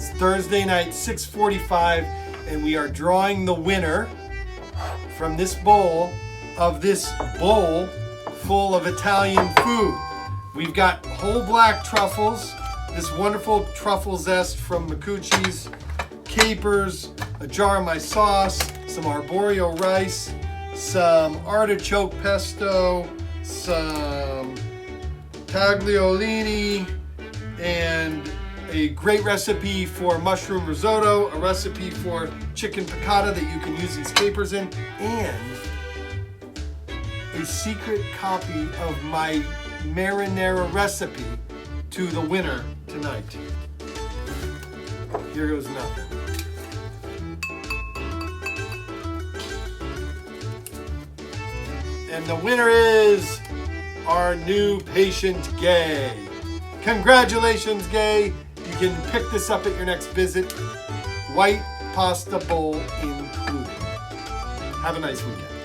It's Thursday night, 6:45, and we are drawing the winner from this bowl of this bowl full of Italian food. We've got whole black truffles, this wonderful truffle zest from Macucci's, capers, a jar of my sauce, some arborio rice, some artichoke pesto, some tagliolini, and a great recipe for mushroom risotto, a recipe for chicken piccata that you can use these capers in, and a secret copy of my marinara recipe to the winner tonight. Here goes nothing. And the winner is our new patient, Gaye. Congratulations, Gaye. You can pick this up at your next visit. White pasta bowl included. Have a nice weekend.